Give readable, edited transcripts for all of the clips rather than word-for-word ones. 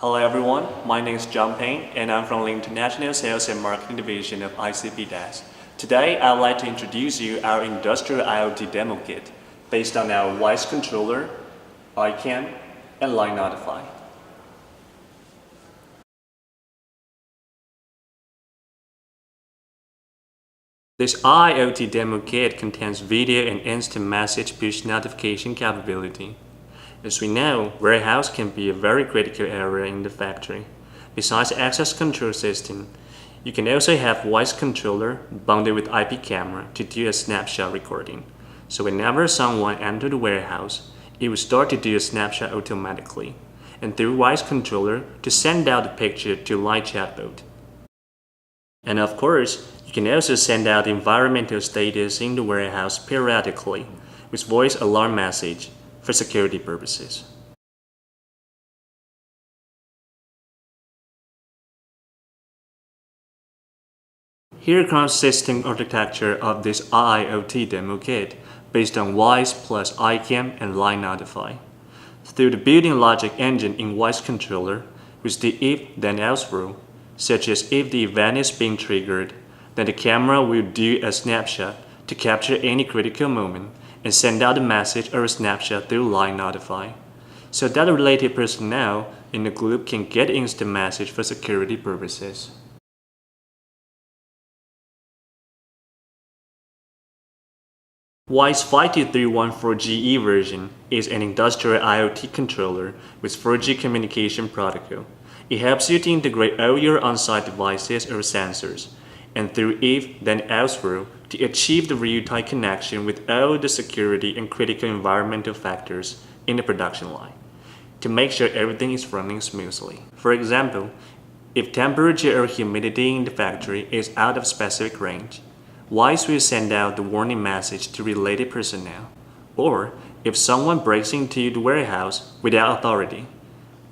Hello everyone, my name is John Payne and I'm from the International Sales and Marketing Division of ICP Desk. Today I would like to introduce you our industrial IoT demo kit based on our WISE controller, iCAM, and Line Notify. This IoT demo kit contains video and instant message push notification capability. As we know, warehouse can be a very critical area in the factory. Besides the access control system, you can also have voice controller bundled with IP camera to do a snapshot recording. So whenever someone enters the warehouse, it will start to do a snapshot automatically, and through voice controller to send out the picture to live chatbot. And of course, you can also send out environmental status in the warehouse periodically with voice alarm message for security purposes. Here comes system architecture of this IoT demo kit based on WISE plus iCAM and Line Notify. Through the building logic engine in WISE controller with the if then else rule, such as if the event is being triggered, then the camera will do a snapshot to capture any critical moment and send out a message or a snapshot through Line Notify, so that the related personnel in the group can get instant message for security purposes. WISE 52314GE version is an industrial IoT controller with 4G communication protocol. It helps you to integrate all your on-site devices or sensors, and through if then else rule to achieve the real-time connection with all the security and critical environmental factors in the production line to make sure everything is running smoothly. For example, if temperature or humidity in the factory is out of specific range, WISE will send out the warning message to related personnel. Or if someone breaks into the warehouse without authority,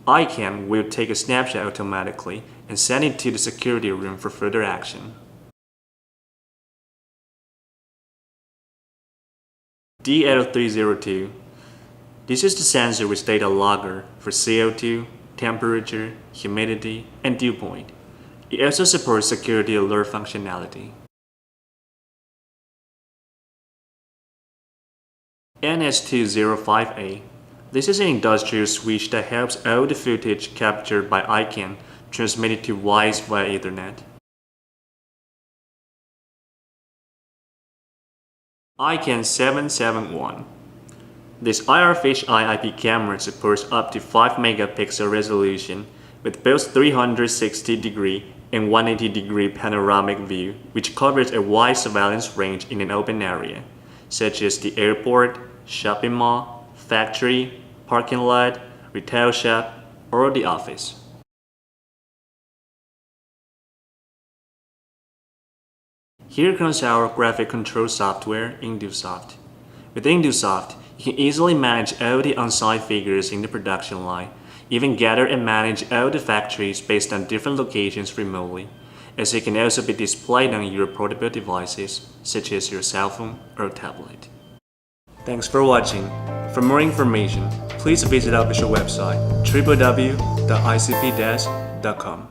iCAM will take a snapshot automatically and send it to the security room for further action. DL302. This is the sensor with data logger for CO2, temperature, humidity, and dew point. It also supports security alert functionality. NS205A. This is an industrial switch that helps all the footage captured by iCAM transmitted to WISE via Ethernet. iCAM 771. This Eyefish IP camera supports up to 5 megapixel resolution with both 360-degree and 180-degree panoramic view, which covers a wide surveillance range in an open area, such as the airport, shopping mall, factory, parking lot, retail shop, or the office. Here comes our graphic control software, InduSoft. With InduSoft, you can easily manage all the on-site figures in the production line, even gather and manage all the factories based on different locations remotely, as it can also be displayed on your portable devices, such as your cell phone or tablet. Thanks for watching. For more information, please visit our official website, www.icpdesk.com.